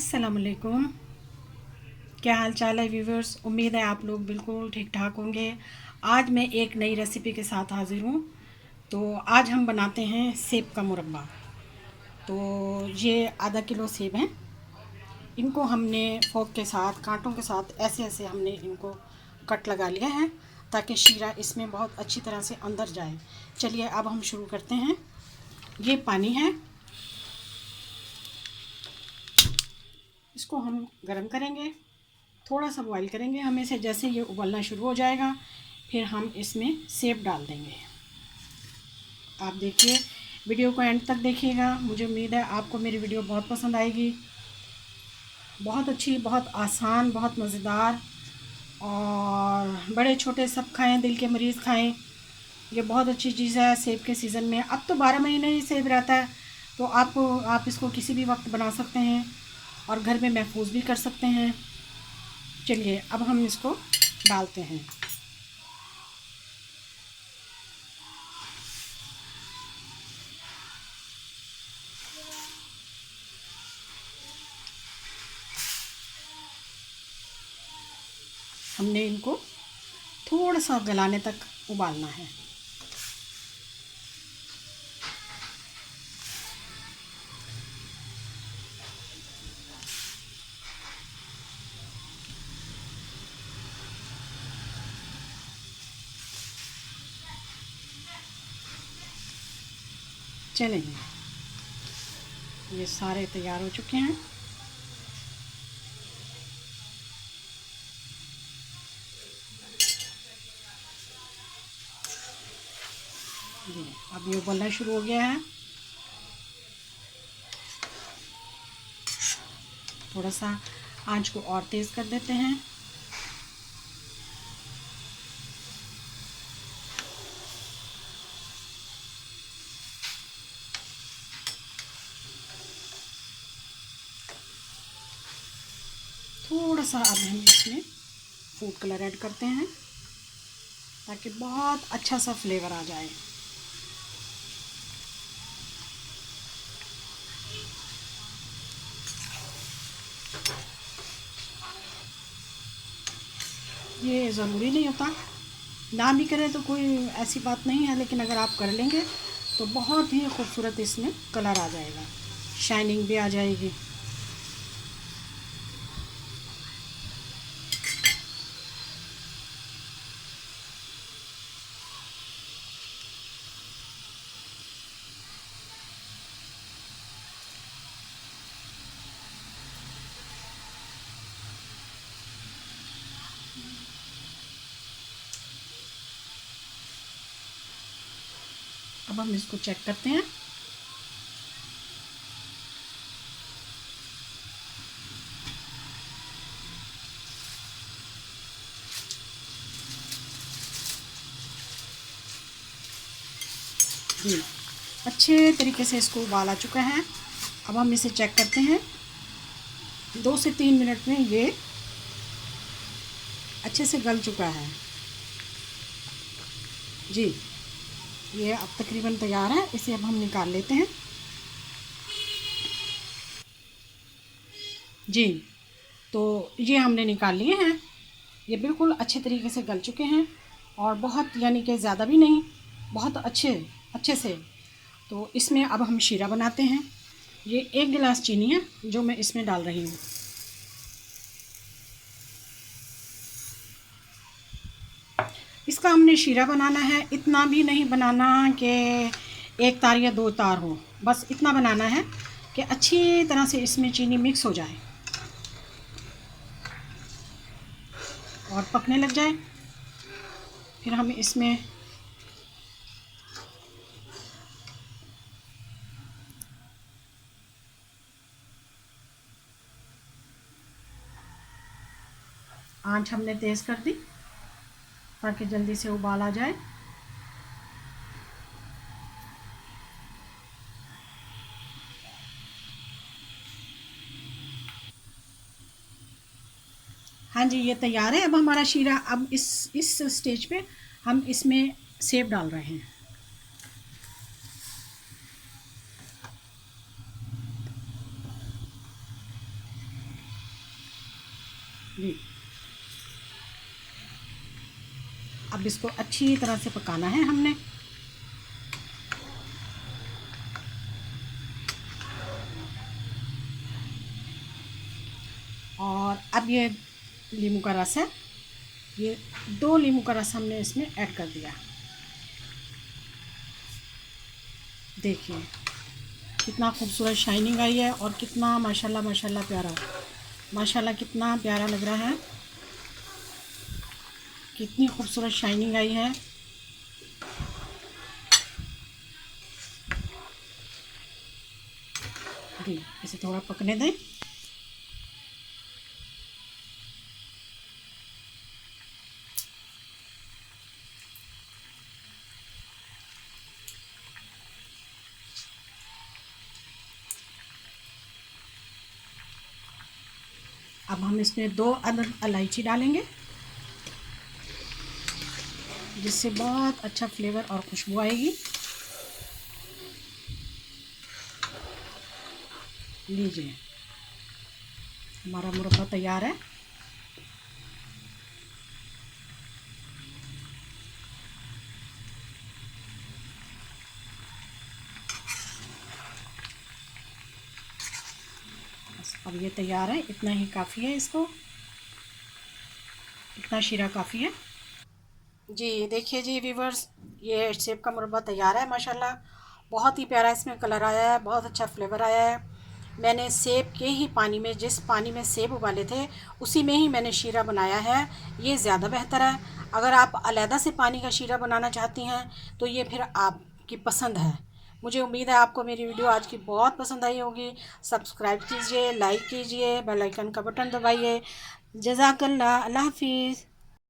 अस्सलामुअलैकुम। क्या हाल चाल है व्यूवर्स। उम्मीद है आप लोग बिल्कुल ठीक ठाक होंगे। आज मैं एक नई रेसिपी के साथ हाज़िर हूँ। तो आज हम बनाते हैं सेब का मुरब्बा। तो ये आधा किलो सेब हैं। इनको हमने फोक के साथ, कांटों के साथ ऐसे ऐसे हमने इनको कट लगा लिया है ताकि शीरा इसमें बहुत अच्छी तरह से अंदर जाए। चलिए अब हम शुरू करते हैं। ये पानी है, इसको हम गर्म करेंगे, थोड़ा सा बॉईल करेंगे हमें से। जैसे ये उबलना शुरू हो जाएगा फिर हम इसमें सेब डाल देंगे। आप देखिए, वीडियो को एंड तक देखिएगा। मुझे उम्मीद है आपको मेरी वीडियो बहुत पसंद आएगी। बहुत अच्छी, बहुत आसान, बहुत मज़ेदार, और बड़े छोटे सब खाएं, दिल के मरीज़ खाएं। ये बहुत अच्छी चीज़ है सेब के सीज़न में। अब तो 12 महीने ही सेब रहता है, तो आप इसको किसी भी वक्त बना सकते हैं और घर में महफूज भी कर सकते हैं। चलिए अब हम इसको डालते हैं। हमने इनको थोड़ा सा गलाने तक उबालना है। चलेंगे, ये सारे तैयार हो चुके हैं। जी, अब ये उबलना शुरू हो गया है। थोड़ा सा आंच को और तेज़ कर देते हैं। थोड़ा सा अब हम इसमें फूड कलर ऐड करते हैं ताकि बहुत अच्छा सा फ्लेवर आ जाए। ये ज़रूरी नहीं होता, ना भी करें तो कोई ऐसी बात नहीं है, लेकिन अगर आप कर लेंगे तो बहुत ही खूबसूरत इसमें कलर आ जाएगा, शाइनिंग भी आ जाएगी। अब हम इसको चेक करते हैं। जी, अच्छे तरीके से इसको उबाल आ चुका है। अब हम इसे चेक करते हैं। 2 से 3 मिनट में ये अच्छे से गल चुका है। जी, ये अब तकरीबन तैयार है। इसे अब हम निकाल लेते हैं। जी, तो ये हमने निकाल लिए हैं। ये बिल्कुल अच्छे तरीके से गल चुके हैं, और बहुत, यानी कि ज़्यादा भी नहीं, बहुत अच्छे अच्छे से। तो इसमें अब हम शीरा बनाते हैं। ये 1 गिलास चीनी है जो मैं इसमें डाल रही हूँ। इसका हमने शीरा बनाना है, इतना भी नहीं बनाना कि 1 तार या 2 तार हो, बस इतना बनाना है कि अच्छी तरह से इसमें चीनी मिक्स हो जाए और पकने लग जाए। फिर हम इसमें आंच हमने तेज़ कर दी ताकि जल्दी से उबाल आ जाए। हाँ जी, ये तैयार है अब हमारा शीरा। अब इस स्टेज पे हम इसमें सेब डाल रहे हैं। जी, अब इसको अच्छी तरह से पकाना है हमने। और अब ये नींबू का रस है, ये 2 नींबू का रस हमने इसमें ऐड कर दिया। देखिए कितना खूबसूरत शाइनिंग आई है और कितना माशाल्लाह माशाल्लाह प्यारा, माशाल्लाह कितना प्यारा लग रहा है, कितनी खूबसूरत शाइनिंग आई है। जी, इसे थोड़ा पकने दें। अब हम इसमें 2 अदद इलायची डालेंगे, जिससे बहुत अच्छा फ्लेवर और खुशबू आएगी। लीजिए, हमारा मुरब्बा तैयार है। बस अब ये तैयार है, इतना ही काफ़ी है, इसको इतना शीरा काफ़ी है। जी देखिए जी व्यूवर्स, ये सेब का मुरब्बा तैयार है माशाल्लाह। बहुत ही प्यारा इसमें कलर आया है, बहुत अच्छा फ्लेवर आया है। मैंने सेब के ही पानी में, जिस पानी में सेब उबाले थे उसी में ही मैंने शीरा बनाया है। ये ज़्यादा बेहतर है। अगर आप अलहदा से पानी का शीरा बनाना चाहती हैं तो ये फिर आपकी पसंद है। मुझे उम्मीद है आपको मेरी वीडियो आज की बहुत पसंद आई होगी। सब्सक्राइब कीजिए, लाइक कीजिए, बेल आइकन का बटन दबाइए। जज़ाकल्लाह, अल्लाह हाफिज़।